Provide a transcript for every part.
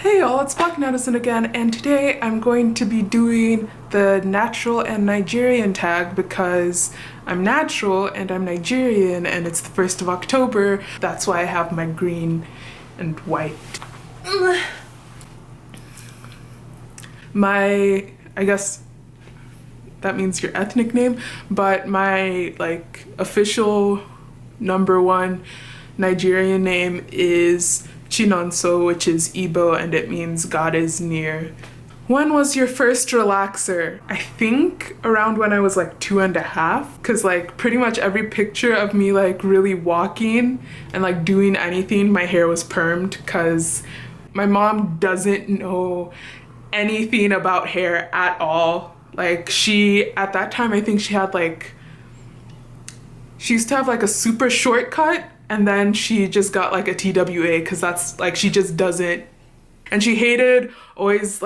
Hey y'all, it's blacknetizen again, and today I'm going to be doing the natural and Nigerian tag because I'm natural and I'm Nigerian and it's the 1st of October. That's why I have my green and white. I guess that means your ethnic name, but my official #1 Nigerian name is Chinonso, which is Igbo, and it means God is near. When was your first relaxer? I think around when I was 2.5, because pretty much every picture of me really walking and doing anything, my hair was permed, because my mom doesn't know anything about hair at all. At that time, I think she had she used to have a super short cut, and then she just got a TWA, because that's she just doesn't. And she hated always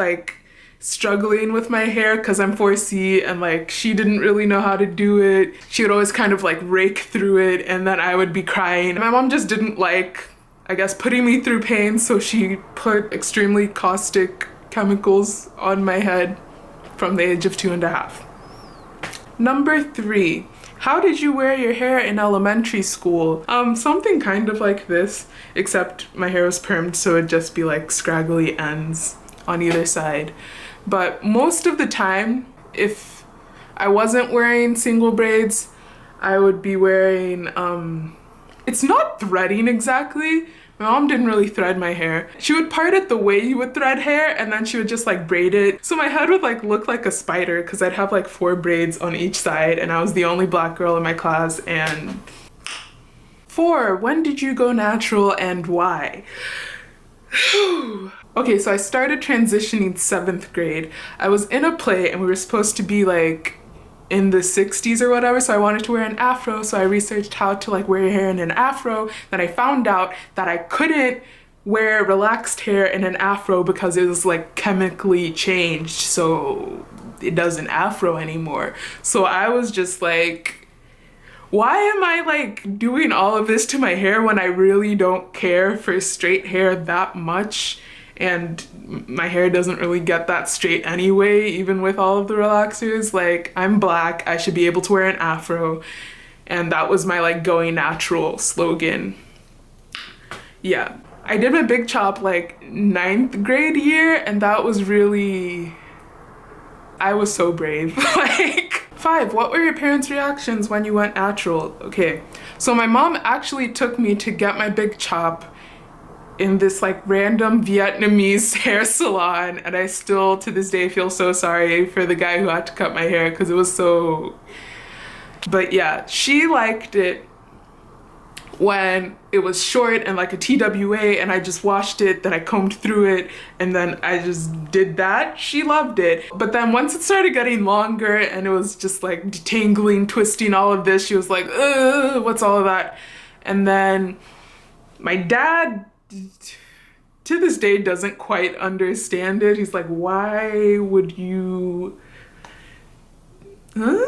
struggling with my hair because I'm 4C, and she didn't really know how to do it. She would always kind of rake through it, and then I would be crying. My mom just didn't I guess, putting me through pain, so she put extremely caustic chemicals on my head from the age of 2.5. #3. How did you wear your hair in elementary school? Something kind of like this, except my hair was permed, so it'd just be scraggly ends on either side. But most of the time, if I wasn't wearing single braids, I would be wearing, it's not threading exactly. My mom didn't really thread my hair. She would part it the way you would thread hair, and then she would just braid it. So my head would look like a spider, because I'd have 4 braids on each side, and I was the only black girl in my class. And 4, when did you go natural and why? Okay, so I started transitioning 7th grade. I was in a play and we were supposed to be in the 60s or whatever, so I wanted to wear an afro, so I researched how to wear your hair in an afro. Then I found out that I couldn't wear relaxed hair in an afro because it was chemically changed, so it doesn't afro anymore. So I was just why am I doing all of this to my hair when I really don't care for straight hair that much? And my hair doesn't really get that straight anyway, even with all of the relaxers. I'm black, I should be able to wear an afro. And that was my going natural slogan. Yeah, I did my big chop 9th grade year, and that was really, I was so brave. 5, what were your parents' reactions when you went natural? Okay, so my mom actually took me to get my big chop in this random Vietnamese hair salon, and I still to this day feel so sorry for the guy who had to cut my hair because it was so. But yeah, she liked it when it was short and a TWA, and I just washed it, then I combed through it, and then I just did that. She loved it. But then once it started getting longer and it was just detangling, twisting, all of this, she was like, ugh, what's all of that? And then my dad, to this day, doesn't quite understand it. He's like, why would you? Huh?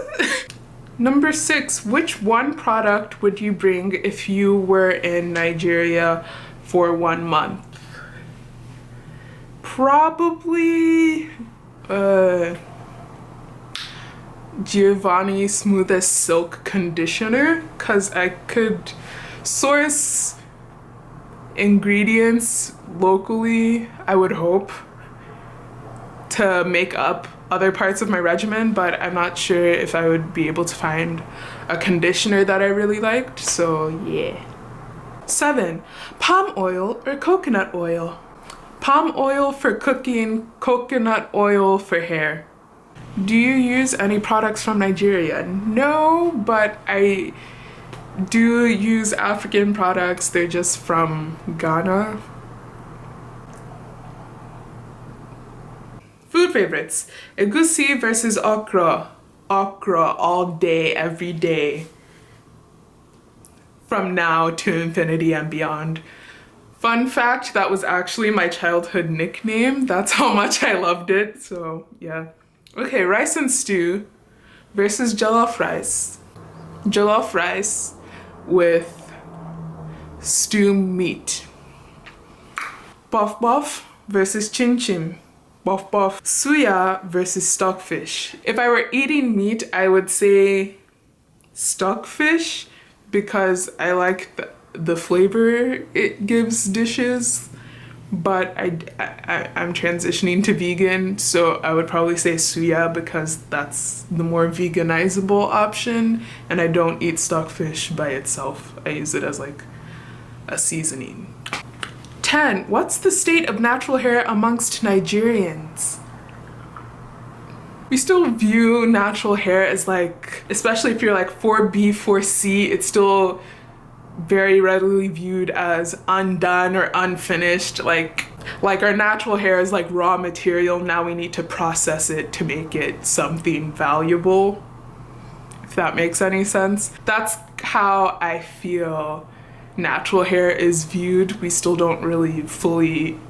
#6, which one product would you bring if you were in Nigeria for 1 month? Probably Giovanni Smoothest Silk Conditioner, because I could source ingredients locally, I would hope, to make up other parts of my regimen, but I'm not sure if I would be able to find a conditioner that I really liked, so yeah. 7, palm oil or coconut oil? Palm oil for cooking, coconut oil for hair. Do you use any products from Nigeria? No, but I do use African products. They're just from Ghana. Food favorites. Egusi versus okra. Okra all day, every day. From now to infinity and beyond. Fun fact, that was actually my childhood nickname. That's how much I loved it, so yeah. Okay, rice and stew versus jollof rice. Jollof rice with stew meat. Buff buff versus chin chin. Buff buff. Suya versus stockfish. If I were eating meat, I would say stockfish because I like the flavor it gives dishes. But I'm transitioning to vegan, so I would probably say suya because that's the more veganizable option, and I don't eat stockfish by itself. I use it as like a seasoning. 10. What's the state of natural hair amongst Nigerians? We still view natural hair as like, especially if you're like 4B, 4C, it's still very readily viewed as undone or unfinished. Like our natural hair is like raw material. Now we need to process it to make it something valuable, if that makes any sense. That's how I feel natural hair is viewed. We still don't really fully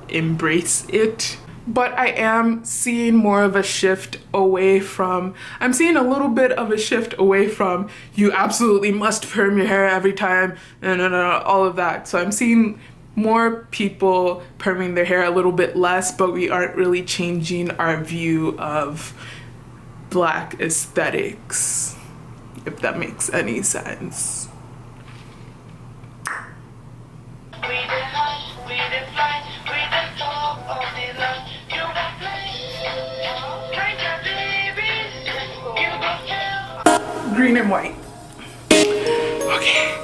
embrace it. But I am seeing more of a shift away from, I'm seeing a little bit of a shift away from you absolutely must perm your hair every time, and all of that. So I'm seeing more people perming their hair a little bit less, but we aren't really changing our view of Black aesthetics, if that makes any sense. Green and white. Okay.